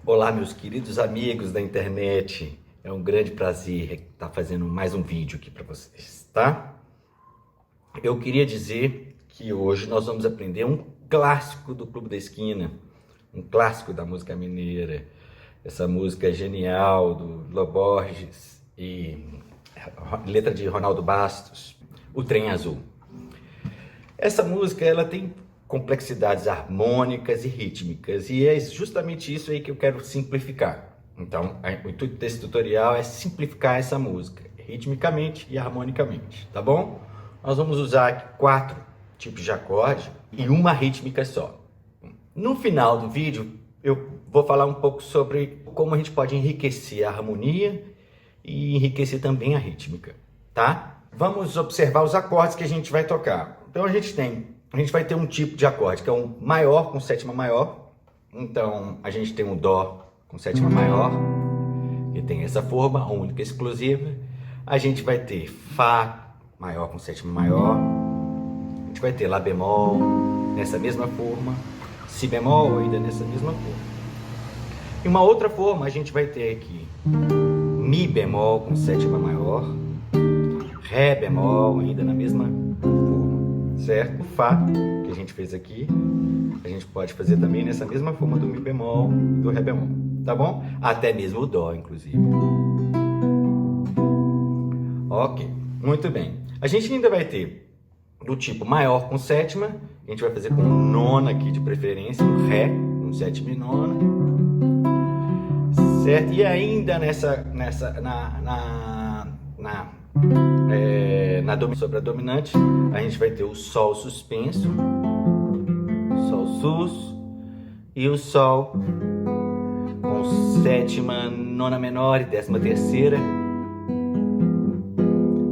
Olá, meus queridos amigos da internet. É um grande prazer estar fazendo mais um vídeo aqui para vocês, tá? Eu queria dizer que hoje nós vamos aprender um clássico do Clube da Esquina, um clássico da música mineira. Essa música genial do Lô Borges e letra de Ronaldo Bastos, O Trem Azul. Essa música, ela tem complexidades harmônicas e rítmicas, e é justamente isso aí que eu quero simplificar. Então, o intuito desse tutorial é simplificar essa música, ritmicamente e harmonicamente, tá bom? Nós vamos usar aqui 4 tipos de acorde e uma rítmica só. No final do vídeo, eu vou falar um pouco sobre como a gente pode enriquecer a harmonia e enriquecer também a rítmica, tá? Vamos observar os acordes que a gente vai tocar. Então, a gente vai ter um tipo de acorde, que é um maior com sétima maior. Então, a gente tem um Dó com sétima maior, que tem essa forma, única e exclusiva. A gente vai ter Fá maior com sétima maior. A gente vai ter Lá bemol nessa mesma forma. Si bemol ainda nessa mesma forma. E uma outra forma, a gente vai ter aqui Mi bemol com sétima maior. Ré bemol ainda na mesma forma, certo? O Fá, que a gente fez aqui, a gente pode fazer também nessa mesma forma do Mi bemol e do Ré bemol, tá bom? Até mesmo o Dó, inclusive. Ok, muito bem. A gente ainda vai ter do tipo maior com sétima, a gente vai fazer com nona aqui de preferência, um Ré, um sétima e nona, certo? E ainda sobre a dominante, a gente vai ter o Sol suspenso, Sol sus, e o Sol com sétima, nona menor e décima terceira,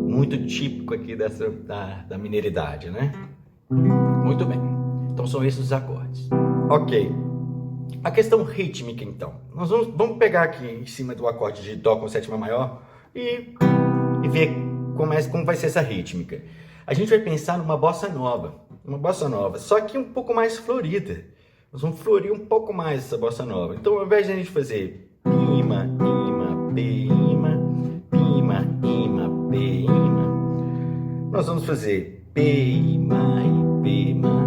muito típico aqui da mineiridade, né? Muito bem, então são esses os acordes. Ok, a questão rítmica então, nós vamos pegar aqui em cima do acorde de Dó com sétima maior e ver como vai ser essa rítmica. A gente vai pensar numa bossa nova, só que um pouco mais florida. Nós vamos florir um pouco mais essa bossa nova. Então, ao invés de a gente fazer pima, ima, pima, pima, ima, pima, nós vamos fazer pima e pima,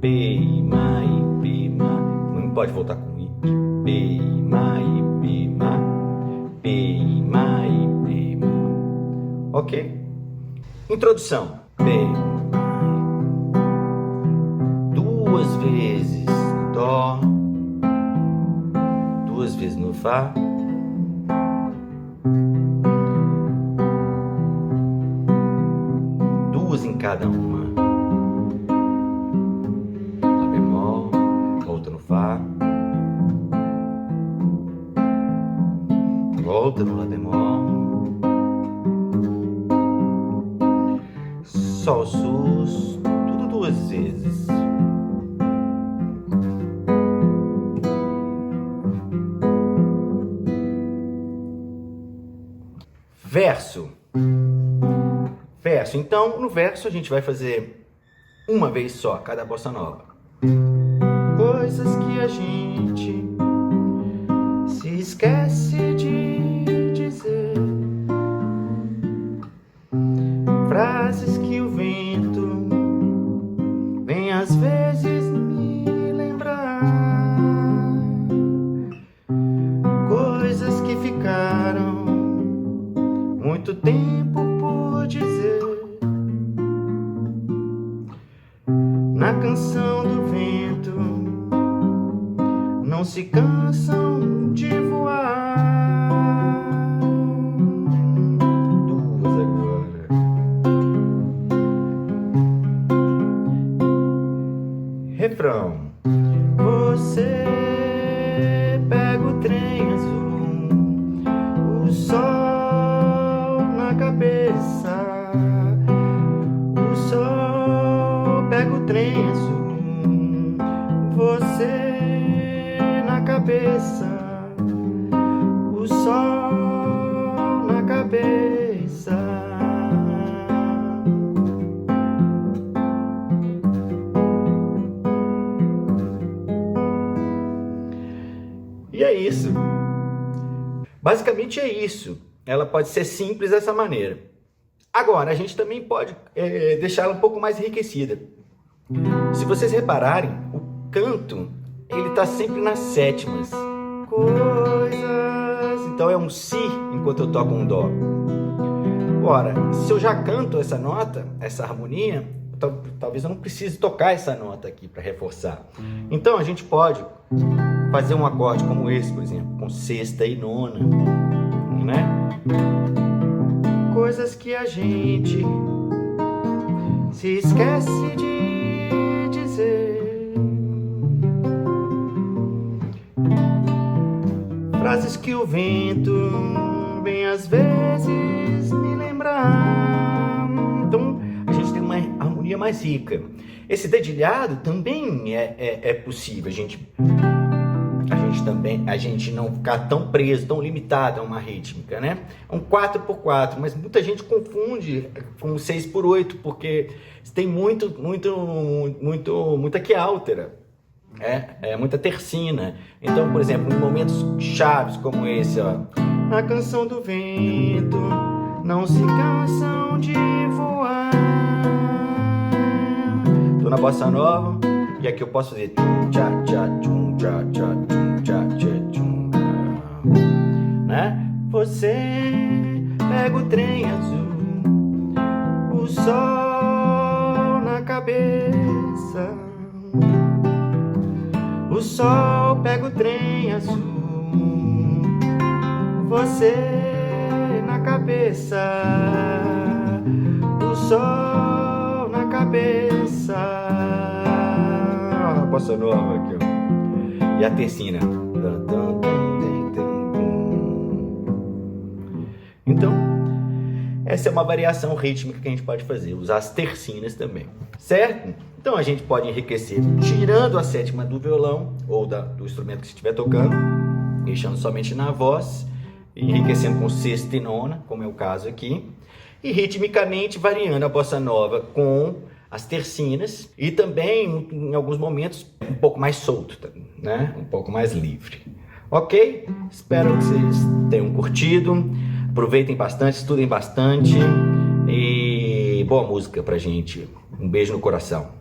pima e pima. Não pode voltar com i, pima e pima, pima e pima. Ok? Introdução. Duas vezes no Dó, duas vezes no Fá, duas em cada uma. Lá bemol, volta no Fá, volta no Lá bemol, Sol sus, tudo duas vezes. Verso. Então, no verso a gente vai fazer uma vez só cada bossa nova. Coisas que a gente se esquece de dizer, frases que o vento vem às vezes me lembrar, coisas que ficaram muito tempo por dizer, na canção do vento não se cansam de voar. Duas agora. Refrão. Você pega o trem azul, o sol na cabeça, o sol pega o trem azul, você na cabeça, o sol na cabeça. E aí isso. Basicamente é isso. Ela pode ser simples dessa maneira. Agora, a gente também pode deixá-la um pouco mais enriquecida. Se vocês repararem, o canto, ele está sempre nas sétimas. Coisas... Então é um si enquanto eu toco um dó. Ora, se eu já canto essa nota, essa harmonia, talvez eu não precise tocar essa nota aqui para reforçar. Então a gente pode fazer um acorde como esse, por exemplo, com sexta e nona, né? Coisas que a gente se esquece de dizer, frases que o vento vem às vezes me lembrar. Então a gente tem uma harmonia mais rica. Esse dedilhado também é possível, a gente não ficar tão preso, tão limitado a uma rítmica, né? É um 4x4, mas muita gente confunde com 6x8, porque tem muita que altera, muita tercina. Então, por exemplo, em momentos chaves como esse, ó, a canção do vento não se cansam de voar. Tô na bossa nova e aqui eu posso fazer tchá tchá tchum tchá tchá tchum tchá tchá tchum, né? Você pega o trem azul, o sol na cabeça. O sol pega o trem azul, você na cabeça. O sol na cabeça. A bossa nova aqui, ó. E a tercina. Então, essa é uma variação rítmica que a gente pode fazer, usar as tercinas também, certo? Então a gente pode enriquecer tirando a sétima do violão ou do instrumento que você estiver tocando, deixando somente na voz, enriquecendo com sexta e nona, como é o caso aqui, e ritmicamente variando a bossa nova com as tercinas e também, em alguns momentos, um pouco mais solto, né? Um pouco mais livre. Ok? Espero que vocês tenham curtido. Aproveitem bastante, estudem bastante e boa música pra gente. Um beijo no coração.